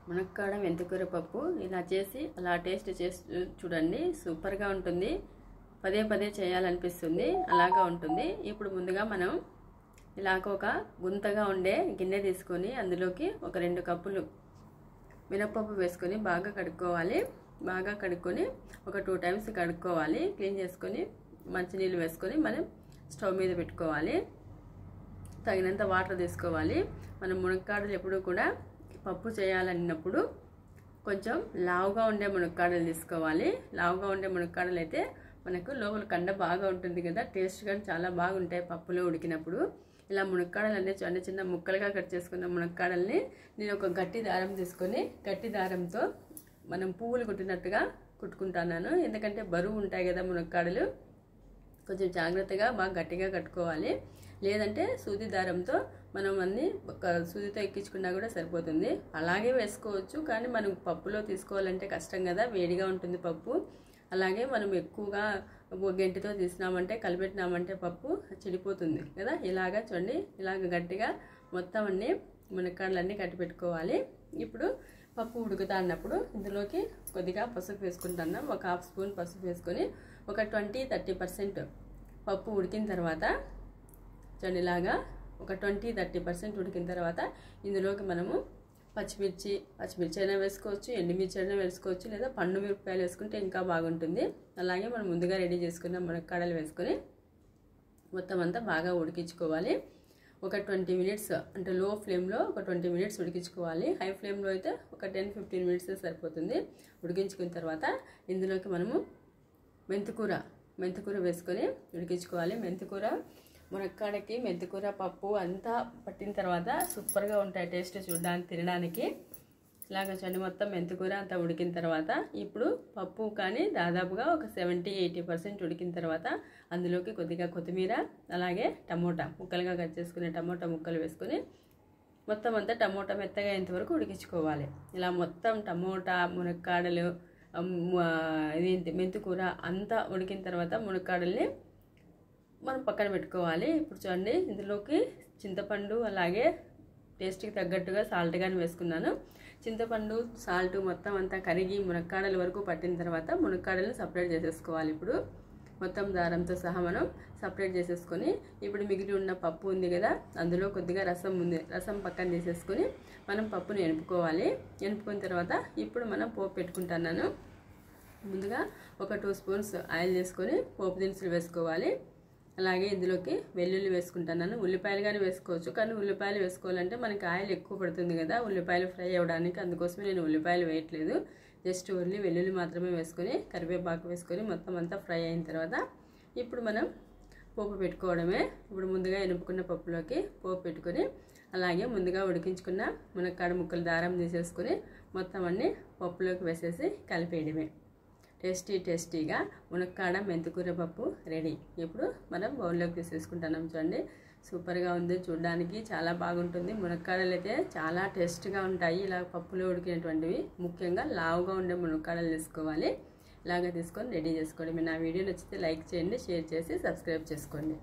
మునక్కాడ మెంతికూర పప్పు ఇలా చేసి అలా టేస్ట్ చేసి చూడండి, సూపర్గా ఉంటుంది. పదే పదే చేయాలనిపిస్తుంది, అలాగా ఉంటుంది. ఇప్పుడు ముందుగా మనం ఇలాగ ఒక గుంతగా ఉండే గిన్నె తీసుకొని అందులోకి ఒక 2 కప్పులు మినపప్పు వేసుకొని బాగా కడుక్కోవాలి. బాగా కడుక్కొని ఒక 2 టైమ్స్ కడుక్కోవాలి. క్లీన్ చేసుకొని మంచినీళ్ళు వేసుకొని మనం స్టవ్ మీద పెట్టుకోవాలి. తగినంత వాటర్ తీసుకోవాలి. మనం మునక్కాడలు ఎప్పుడు కూడా పప్పు చేయాలన్నప్పుడు కొంచెం లావుగా ఉండే మునక్కాడలు తీసుకోవాలి. లావుగా ఉండే మునక్కాడలు అయితే మనకు లోపల కండ బాగా ఉంటుంది కదా, టేస్ట్ కానీ చాలా బాగుంటాయి పప్పులో ఉడికినప్పుడు. ఇలా మునక్కాడలు అన్నీ చిన్న చిన్న ముక్కలుగా కట్ చేసుకున్న మునక్కాడల్ని నేను ఒక గట్టి దారం తీసుకొని గట్టి దారంతో మనం పువ్వులు కుట్టినట్టుగా కుట్టుకుంటున్నాను. ఎందుకంటే బరువు ఉంటాయి కదా మునక్కాడలు, కొంచెం జాగ్రత్తగా బాగా గట్టిగా కట్టుకోవాలి. లేదంటే సూది దారంతో మనం అన్నీ ఒక సూదితో ఎక్కించుకున్నా కూడా సరిపోతుంది. అలాగే వేసుకోవచ్చు, కానీ మనం పప్పులో తీసుకోవాలంటే కష్టం కదా, వేడిగా ఉంటుంది పప్పు. అలాగే మనం ఎక్కువగా గెంటితో తీసినామంటే కలిపెట్టినామంటే పప్పు చెడిపోతుంది కదా. ఇలాగా చూడండి, ఇలాగ గట్టిగా మొత్తం అన్నీ మునక్కాడలన్నీ కట్టి పెట్టుకోవాలి. ఇప్పుడు పప్పు ఉడుకుతా అన్నప్పుడు ఇందులోకి కొద్దిగా పసుపు వేసుకుంటున్నాం. ఒక 1/2 స్పూన్ పసుపు వేసుకొని ఒక 20-30% పప్పు ఉడికిన తర్వాత చూడండి, ఇలాగా ఒక 20-30% ఉడికిన తర్వాత ఇందులోకి మనము పచ్చిమిర్చి అయినా వేసుకోవచ్చు, ఎండుమిర్చి అయినా వేసుకోవచ్చు, లేదా పండు మిరపకాయలు వేసుకుంటే ఇంకా బాగుంటుంది. అలాగే మనం ముందుగా రెడీ చేసుకున్న మునక్కాడలు వేసుకొని మొత్తం అంతా బాగా ఉడికించుకోవాలి. ఒక 20 మినిట్స్ అంటే లో ఫ్లేమ్లో ఒక 20 మినిట్స్ ఉడికించుకోవాలి. హై ఫ్లేమ్లో అయితే ఒక 10-15 మినిట్స్ సరిపోతుంది. ఉడికించుకున్న తర్వాత ఇందులోకి మనము మెంతికూర వేసుకొని ఉడికించుకోవాలి. మెంతికూర మునక్కాడకి మెంతికూర పప్పు అంతా పట్టిన తర్వాత సూపర్గా ఉంటాయి టేస్ట్ చూడడానికి, తినడానికి. ఇలాగ చూడండి, మొత్తం మెంతికూర అంతా ఉడికిన తర్వాత ఇప్పుడు పప్పు కానీ దాదాపుగా ఒక 70-80% ఉడికిన తర్వాత అందులోకి కొద్దిగా కొత్తిమీర, అలాగే టమోటా ముక్కలుగా కట్ చేసుకునే టమోటా ముక్కలు వేసుకొని మొత్తం అంతా టమోటా మెత్తగా అయ్యేంతవరకు ఉడికించుకోవాలి. ఇలా మొత్తం టమోటా, మునక్కాడలు, మెంతికూర అంతా ఉడికిన తర్వాత మునక్కాడల్ని మనం పక్కన పెట్టుకోవాలి. ఇప్పుడు చూడండి, ఇందులోకి చింతపండు అలాగే టేస్ట్కి తగ్గట్టుగా సాల్ట్ కానీ వేసుకున్నాను. చింతపండు సాల్ట్ మొత్తం అంతా కరిగి మునక్కాడల వరకు పట్టిన తర్వాత మునక్కాడలను సపరేట్ చేసేసుకోవాలి. ఇప్పుడు మొత్తం దారంతో సహా మనం సపరేట్ చేసేసుకొని ఇప్పుడు మిగిలి ఉన్న పప్పు ఉంది కదా, అందులో కొద్దిగా రసం పక్కన తీసేసుకొని మనం పప్పుని ఎనుపుకోవాలి. ఎనుపుకున్న తర్వాత ఇప్పుడు మనం పోపు పెట్టుకుంటున్నాను. ముందుగా ఒక 2 స్పూన్స్ ఆయిల్ వేసుకొని పోపు దినుసులు వేసుకోవాలి. అలాగే ఇందులోకి వెల్లుల్లి వేసుకుంటున్నాను. ఉల్లిపాయలు కానీ వేసుకోవచ్చు, కానీ ఉల్లిపాయలు వేసుకోవాలంటే మనకి ఆయిల్ ఎక్కువ పడుతుంది కదా ఉల్లిపాయలు ఫ్రై అవ్వడానికి, అందుకోసమే నేను ఉల్లిపాయలు వేయట్లేదు. జస్ట్ ఓన్లీ వెల్లుల్లి మాత్రమే వేసుకొని కరివేపాకు వేసుకొని మొత్తం అంతా ఫ్రై అయిన తర్వాత ఇప్పుడు మనం పోపు పెట్టుకోవడమే. ఇప్పుడు ముందుగా ఎనుపుకున్న పప్పులోకి పోపు పెట్టుకొని అలాగే ముందుగా ఉడికించుకున్న మునక్కాడ ముక్కలు దారం తీసేసుకొని మొత్తం అన్నీ పప్పులోకి వేసేసి కలిపేయడమే. టేస్టీగా మునక్కాడ మెంతికూర పప్పు రెడీ. ఇప్పుడు మనం బౌల్లోకి తీసేసుకుంటున్నాం. చూడండి, సూపర్గా ఉంది, చూడడానికి చాలా బాగుంటుంది. మునక్కాడలు అయితే చాలా టేస్ట్గా ఉంటాయి. ఇలా పప్పులో ఉడికినటువంటివి, ముఖ్యంగా లావుగా ఉండే మునక్కాడలు తీసుకోవాలి. ఇలాగ తీసుకొని రెడీ చేసుకోండి. మీరు నా వీడియో నచ్చితే లైక్ చేయండి, షేర్ చేసి సబ్స్క్రైబ్ చేసుకోండి.